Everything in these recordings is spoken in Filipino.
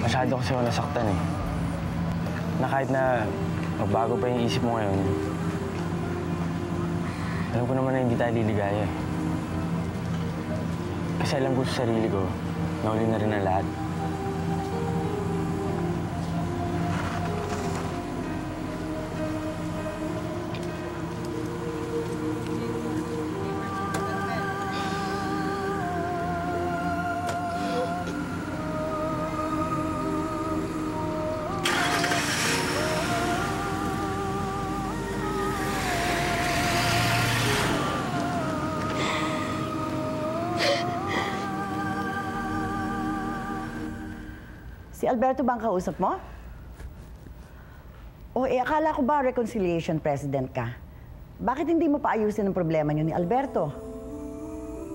Masyado kasi ako nasaktan eh. Na kahit na magbago pa yung isip mo ngayon, alam ko naman na hindi tayo liligaya. Kasi alam ko sa sarili ko, nauli na rin ang lahat. Si Alberto ba ang kausap mo? O akala ko ba reconciliation president ka? Bakit hindi mo paayusin ang problema niyo ni Alberto?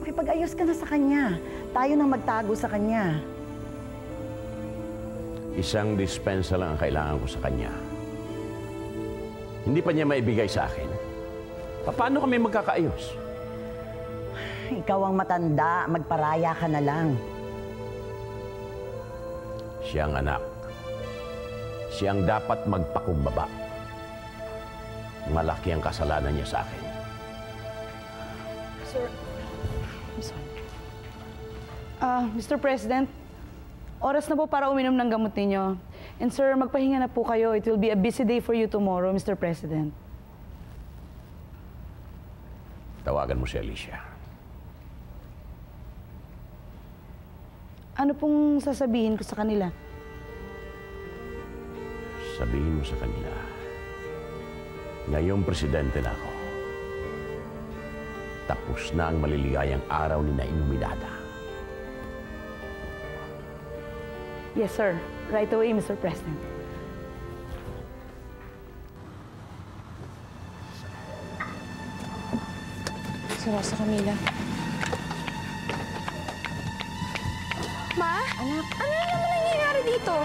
Makipag-ayos ka na sa kanya. Tayo nang magtago sa kanya. Isang dispensa lang ang kailangan ko sa kanya. Hindi pa niya maibigay sa akin. Paano kami magkakaayos? Ikaw ang matanda, magparaya ka na lang. Siyang anak. Siyang dapat magpakumbaba. Malaki ang kasalanan niya sa akin. Sir, I'm sorry. Mr. President, oras na po para uminom ng gamot ninyo. And sir, magpahinga na po kayo. It will be a busy day for you tomorrow, Mr. President. Tawagan mo si Alicia. Ano pong sasabihin ko sa kanila? Sabihin mo sa kanila, ngayong presidente na ako, tapos na ang maliligayang araw ni na Iluminada. Yes, sir. Right away, Mr. President. Si Rosa Camila. Ma? Anak? Ano naman nangyayari dito?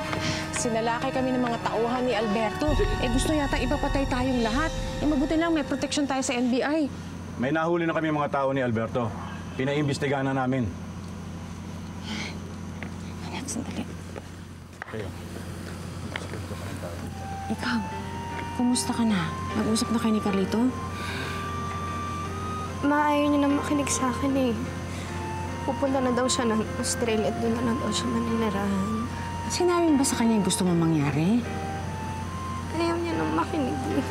Sinalakay kami ng mga tauhan ni Alberto. Gusto yata ipapatay tayong lahat. Mabuti lang may protection tayo sa NBI. May nahuli na kami mga tao ni Alberto. Pinaimbestigahan na namin. Anak, sandali. Kayo. Ikaw, kumusta ka na? Nag-usap na kayo ni Carlito? Ma, ayaw niya na makinig sa akin eh. Pupunta na daw siya ng Australia at doon na daw siya maninirahan. Sinabi mo ba sa kanya yung gusto mo mangyari? Ayaw niya nang makinig eh.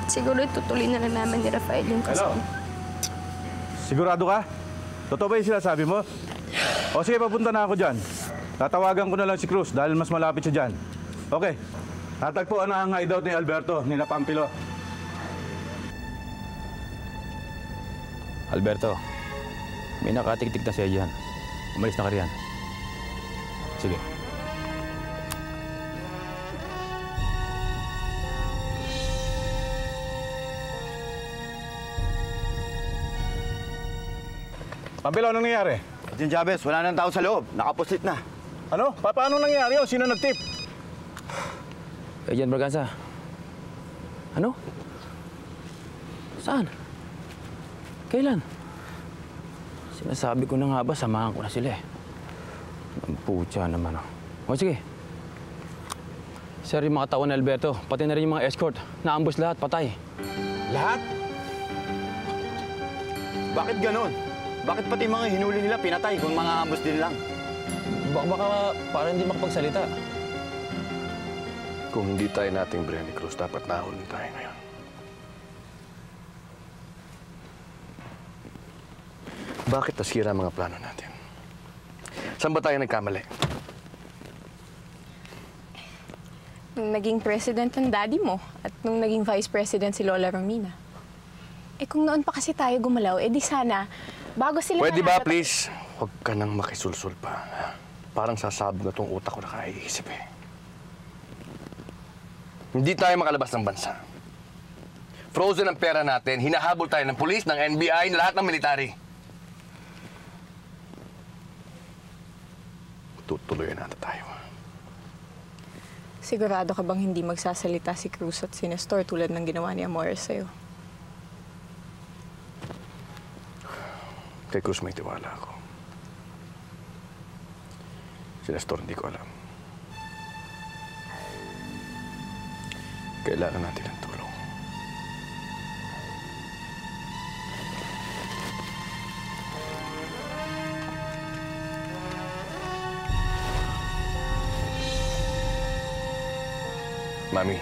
Siguro itutuloy na lang namin ni Rafael yung kasal. Hello? Sigurado ka? Totoo ba yung sinasabi mo? O sige, papunta na ako dyan. Tatawagan ko na lang si Cruz dahil mas malapit siya dyan. Okay. Tatagpuan na ang hideout ni Alberto, ni Pampilo. Alberto, may nakatiktik na siya dyan. Umalis na ka riyan. Sige. Pampilo, anong nangyari? Agent Chavez, wala nang tao sa loob. Nakapusit na. Ano? Paano nangyari yun? Sino nag-tip? Agent Braganza. Ano? Saan? Kailan? Sinasabi ko na nga ba, samahan ko na sila eh. Ang putya naman oh. O sige. Sir, yung mga tao ni Alberto, pati na rin yung mga escort, naambos lahat, patay. Lahat? Bakit ganon? Bakit pati mga hinuli nila pinatay kung mga ambos din lang? Baka para hindi makapagsalita. Kung hindi tayo nating Brenny Cruz, dapat nahuli tayo ngayon. Bakit nasira ang mga plano natin? Saan ba tayo nagkamali? Nung naging president ang daddy mo at nung naging vice president si Lola Romina. Kung noon pa kasi tayo gumalaw, di sana, bago sila... Pwede ba, please? Huwag ka nang makisulsul pa. Ha? Parang sasabog na tong utak ko na kaiisip eh. Hindi tayo makalabas ng bansa. Frozen ang pera natin, hinahabol tayo ng pulis, ng NBI, ng lahat ng military. Tutuloy natin tayo. Sigurado ka bang hindi magsasalita si Cruz at si Nestor tulad ng ginawa ni Amores sa'yo? Kay Cruz may tiwala ako. Si Nestor hindi ko alam. Kailangan natin ng tulong. Mami.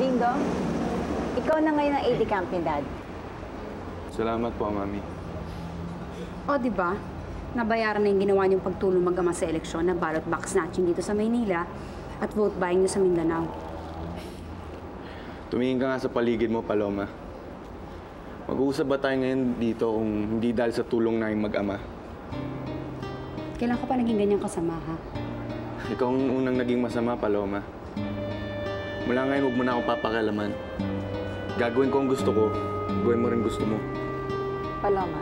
Dingdong, ikaw na ngayon ang AD camp ni Dad. Salamat po, Mami. O, di ba? Nabayaran na yung ginawa niyong pagtulong mag-ama sa eleksyon na ballot box snatching dito sa Maynila at vote buying niyo sa Mindanao. Tumingin ka nga sa paligid mo, Paloma. Mag-uusap ba tayo ngayon dito kung hindi dahil sa tulong na yung mag-ama? Kailan ka pa naging ganyang kasama, ha? Ikaw ang unang naging masama, Paloma. Mula ngayon, huwag mo na akong papakialaman. Gagawin ko ang gusto ko, gawin mo rin gusto mo. Paloma,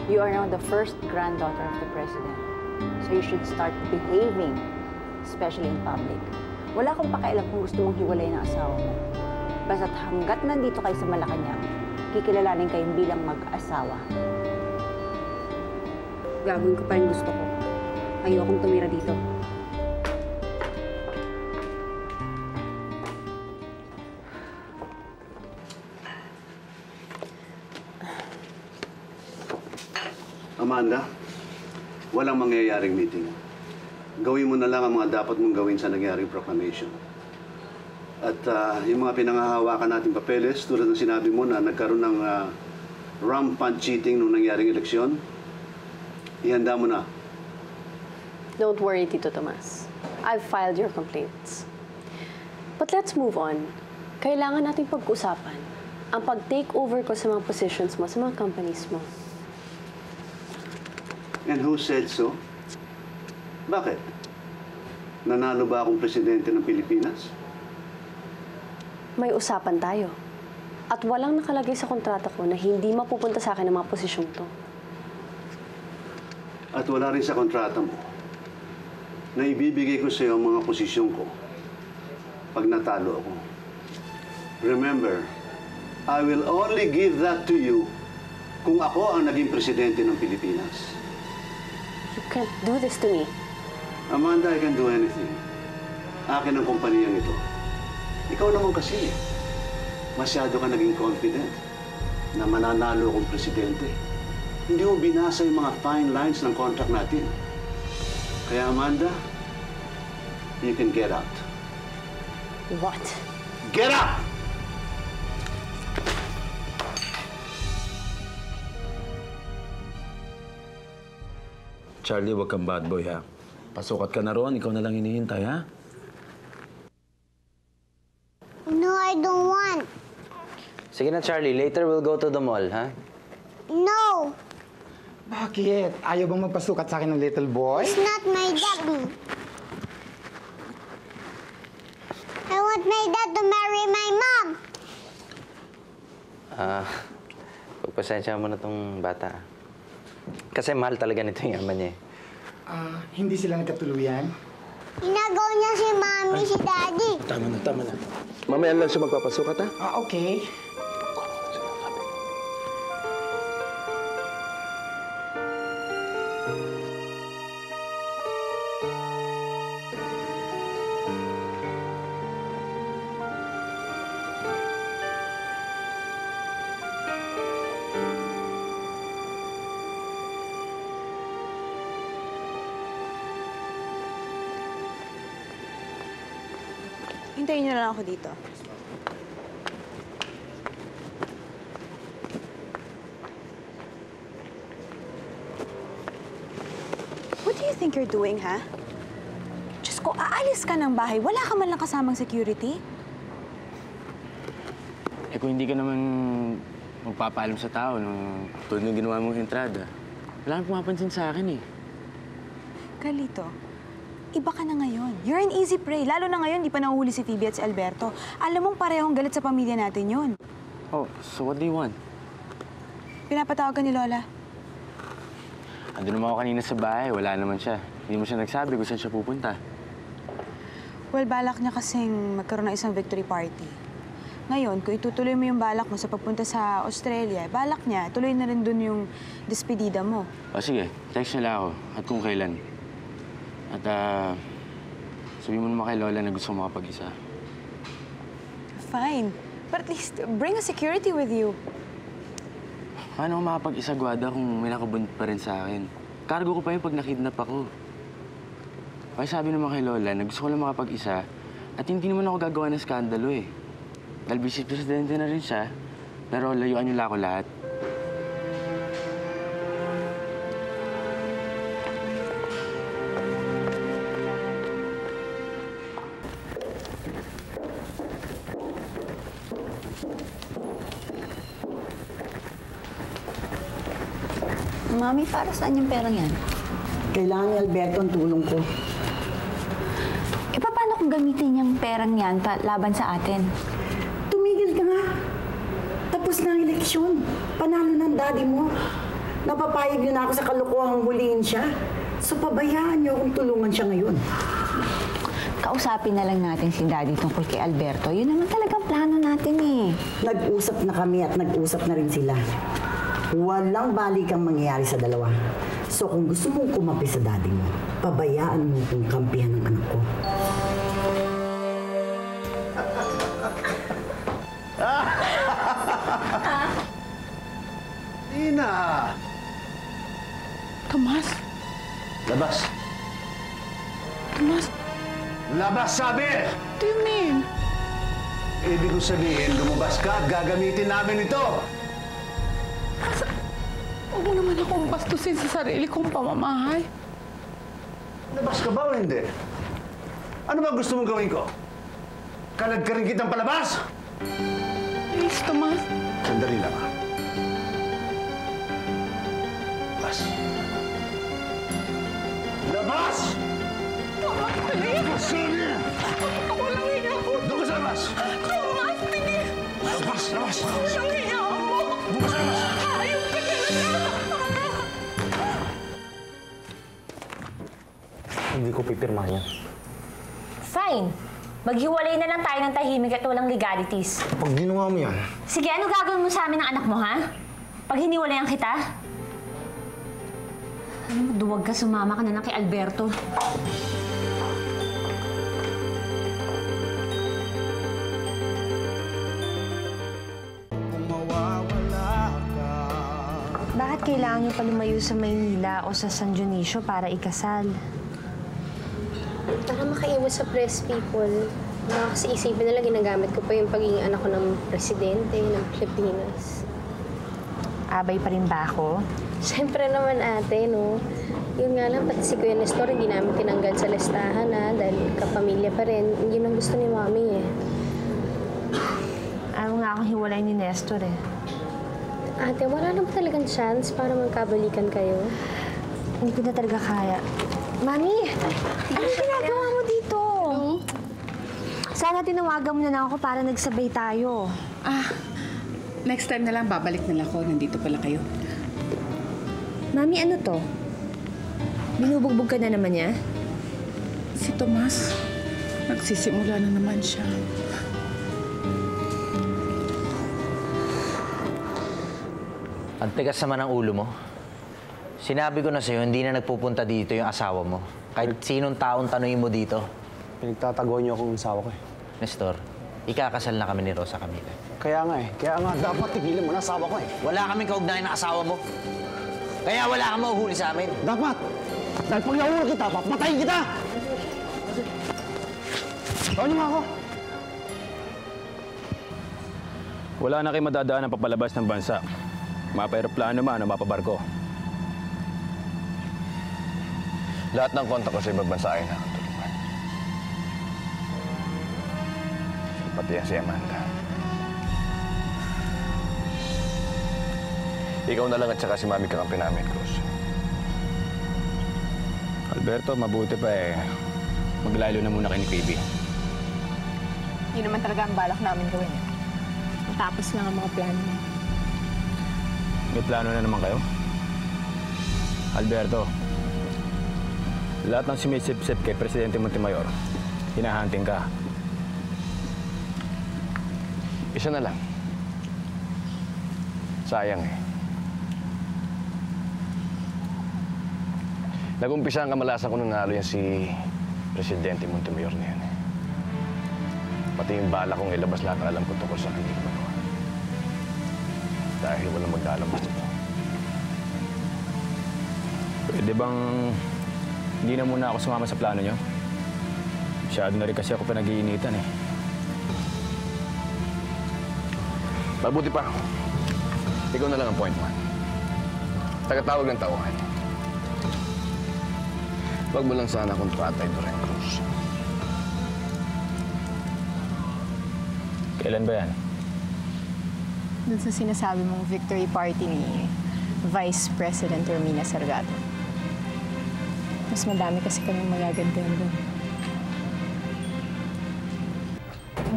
you are now the first granddaughter of the President. So you should start behaving, especially in public. Wala akong pakialam kung gusto mong hiwalay ng asawa mo. Basta't hanggat nandito kayo sa Malacanang, kikilalanin kayong bilang mag-asawa. Gagawin ko pa rin gusto ko. Ayokong tumira dito. Amanda, walang mangyayaring meeting. Gawin mo na lang ang mga dapat mong gawin sa nangyaring proclamation. At yung mga pinangahawakan nating papeles, tulad ng sinabi mo na nagkaroon ng rampant cheating nung nangyaring eleksyon, ihanda mo na. Don't worry, Tito Tomas. I've filed your complaints. But let's move on. Kailangan nating pag-usapan ang pag-take over ko sa mga positions mo, sa mga companies mo. And who said so? Bakit? Nanalo ba akong presidente ng Pilipinas? May usapan tayo. At walang nakalagay sa kontrata ko na hindi mapupunta sa akin ang mga posisyong to. At wala rin sa kontrata mo na ibibigay ko sa iyo ang mga posisyon ko pag natalo ako. Remember, I will only give that to you kung ako ang naging presidente ng Pilipinas. You can't do this to me. Amanda, I can do anything. Akin ang kumpanyang ito. Ikaw naman kasi, masyado ka naging confident na mananalo akong presidente. Hindi mo binasa yung mga fine lines ng contract natin. Kaya Amanda, you can get out. What? Get out! Charlie, huwag kang bad boy, ha? Pasukat ka na roon, ikaw na lang hinihintay, ha? No, I don't want. Sige na, Charlie. Later we'll go to the mall, ha? No! Bakit? Ayaw bang magpasukat sa akin ng little boy? It's not my daddy. I want my dad to marry my mom. Pagpasensya mo na tong bata. Kasi mahal talaga nito yung ama niya. Hindi sila nagkatuluyan? Inagaw niya si mommy, si daddy. Tama na, tama na. Mamaya lang siya magpapasukat, ha? Okay. Hintayin niyo na lang ako dito. What do you think you're doing, ha? Diyos ko, aalis ka ng bahay. Wala ka man lang kasamang security? Eh kung hindi ka naman magpapaalam sa tao nung tulad ng ginawa mong entrada, wala kang pumapansin sa akin, eh. Carlito, Iba ka na ngayon. You're an easy prey. Lalo na ngayon, di pa nahuhuli si Phoebe at si Alberto. Alam mong parehong galit sa pamilya natin yun. Oh, so what do you want? Pinapatawag ka ni Lola. Ando naman ako kanina sa bahay. Wala naman siya. Hindi mo siya nagsabi kung saan siya pupunta. Well, balak niya kasing magkaroon ng isang victory party. Ngayon, kung itutuloy mo yung balak mo sa pagpunta sa Australia, balak niya, tuloy na rin dun yung despedida mo. O sige, text niya lang ako at kung kailan. At sabihin mo naman kay Lola na gusto ko makapag-isa. Fine. But at least, bring a security with you. Paano ako makapag-isa, Guada, kung may nakabund pa rin sa akin? Cargo ko pa yun pag nakidnap ako. Kaya sabi naman kay Lola na gusto ko lang makapag-isa at hindi naman ako gagawa ng skandalo eh. Dahil vice presidente na rin siya, pero layuan niyo lang ako lahat. Mami, para saan yung perang yan? Kailangan ni Alberto ang tulong ko. E paano kung gamitin yung perang yan laban sa atin? Tumigil ka nga. Tapos na ang eleksyon. Panalo ng daddy mo. Napapayag yun ako sa kalokohang huliin siya. So pabayaan niyo kung tulungan siya ngayon. Kausapin na lang natin si daddy tungkol kay Alberto. Yun naman talagang plano natin eh. Nag-usap na kami at nag-usap na rin sila. Walang balikang mangyayari sa dalawa. So kung gusto mong kumapi sa daddy mo, pabayaan mo kung kampihan ng anak ko. Ina! Tomas? Labas! Tomas? Labas, sabi! What do you mean? Ibig ko sabihin, lumabas ka at gagamitin namin ito! Huwag mo naman akong bastusin sa sarili kong pamamahay. Labas ka ba o hindi? Ano ba gusto mong gawin ko? Kalag ka rin kitang palabas? Please, Tomas. Sandali lang, ha? Labas! Labas! Tomas, please! Sabi! Ako lang hiya mo. Doon ka sa labas! Tomas, please! Labas! Labas! Ako lang hiya mo. Doon ka sa labas! Ayaw ka talaga. Hindi ko pipirmahan yan. Fine. Maghiwalay na lang tayo ng tahimik at walang legalities. Pag ginawa mo yan... Sige, ano gagawin mo sa amin ng anak mo, ha? Pag hiniwalayan kita? Ano mo, duwag ka, sumama ka na lang kay Alberto. Bakit kailangan niyo pa lumayo sa Maynila o sa San Dionisio para ikasal? Para makaiwas sa press people. Baka kasi isipin nila ginagamit ko pa yung pagiging anak ko ng presidente ng Pilipinas. Abay pa rin ba ako? Siyempre naman ate, no? Yun nga lang, pati si Kuya Nestor hindi namin tinanggal sa listahan, ha? Dahil kapamilya pa rin. Yun ang gusto ni Mami, eh. Ayaw nga akong hiwalay ni Nestor, eh. Ate, wala naman talagang chance para magkabalikan kayo. Hindi ko na talaga kaya. Mami! Ano ginagawa mo dito? Sana tinawagan mo na lang ako para nagsabay tayo. Next time na lang, babalik na lang ako. Nandito pala kayo. Mami, ano to? Binubugbog ka na naman niya? Si Tomas, nagsisimula na naman siya. Ang tigas naman ang ulo mo. Sinabi ko na sa'yo, hindi na nagpupunta dito yung asawa mo. Kahit sinong taong tanungin mo dito. Pinagtataguan niyo akong asawa ko eh. Nestor, ikakasal na kami ni Rosa Camila. Kaya nga eh. Kaya nga dapat tigilan mo na asawa ko eh. Wala kaming kaugnayan ng asawa mo. Kaya wala kang mahuhuli sa amin. Dapat! Dahil pag nahuli kita, papatayin kita! Tawag niyo nga ako. Wala na kayo madadaan ng papalabas ng bansa. Mapa-aeroplano man o mapabarko. Lahat ng kontak ko sa ibang bansa ay nakatulungan. Pati yan si Amanda. Ikaw na lang at saka si Mami kakampi namin, Cruz. Alberto, mabuti pa eh. maglaylo na muna kayo ni KB. Yun naman talaga ang balak namin gawin. Matapos lang ang mga plano mo. May plano na naman kayo? Alberto, lahat ng sumisip-sip kay Presidente Montemayor, hinahanting ka. Isa na lang. Sayang eh. Nag-umpisa ang kamalasan ko nung nalo yan si Presidente Montemayor na yan. Pati yung bala kong ilabas lahat ng alam ko tungkol sa kanya. Dahil walang maglalabas nito. Pwede bang hindi na muna ako sumama sa plano nyo? Masyado na rin kasi ako pinag-iinitan eh. Mabuti pa. Ikaw na lang ang point man. Tagatawag ng tauhan. Huwag mo lang sana akong Tatay Doreen Cruz. Kailan ba yan? Doon sa sinasabi mong victory party ni Vice President Romina Salgado. Mas madami kasi kami magagantihan doon.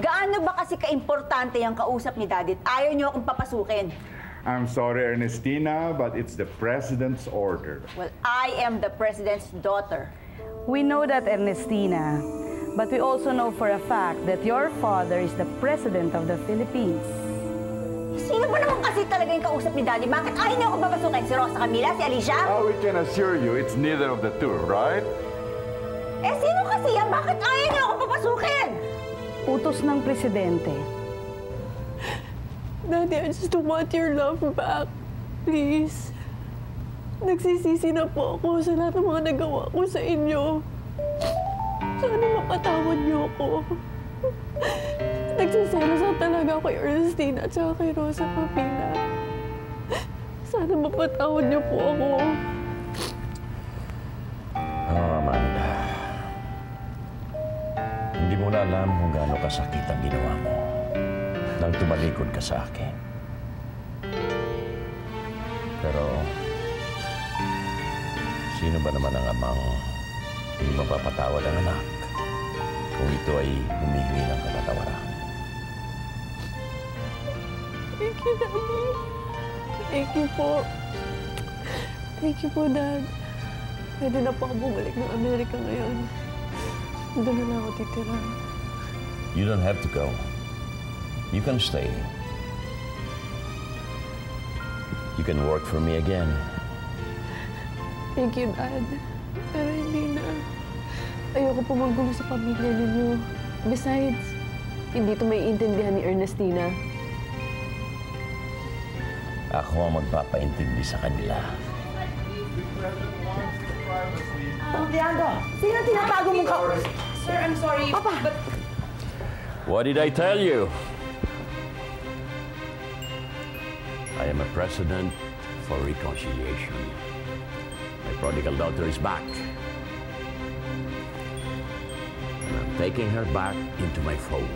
Gaano ba kasi kaimportante yung kausap ni Daddy at ayaw niyo akong papasukin? I'm sorry, Ernestina, but it's the President's order. Well, I am the President's daughter. We know that, Ernestina. But we also know for a fact that your father is the President of the Philippines. Sino ba naman kasi talaga yung kausap ni Daddy? Bakit ayaw niyo akong papasukin? Si Rosa Camila? Si Alicia? We can assure you it's neither of the two, right? Eh, sino kasi yan? Bakit ayaw niyo akong papasukin? Utos ng Presidente. Daddy, I just want your love back. Please. Nagsisisi na po ako sa lahat ng mga nagawa ko sa inyo. Sana mapatawad niyo ako. Nagsiselos na talaga ako kay Ernestina at saka kay Rosa Papina. Sana mapatawad niyo po ako. Amanda. Hindi mo na alam kung gaano kasakit ang ginawa mo nang tumalikod ka sa akin. Pero, sino ba naman ang amang hindi mapapatawad ang anak kung ito ay humihingi ng kapatawaran? Thank you, Daddy. Thank you po. Thank you po, Dad. Pwede na po ako bumalik ng Amerika ngayon. Doon na lang ako titira. You don't have to go. You can stay. You can work for me again. Thank you, Dad. Pero hindi na. Ayoko po magulo sa pamilya ninyo. Besides, hindi ito maiintindihan ni Ernestina. Ako ang magpapaintindi sa kanila. Diego, sino tinatago mong Sir, I'm sorry, but... What did I tell you? I am a president for reconciliation. My prodigal daughter is back. And I'm taking her back into my fold.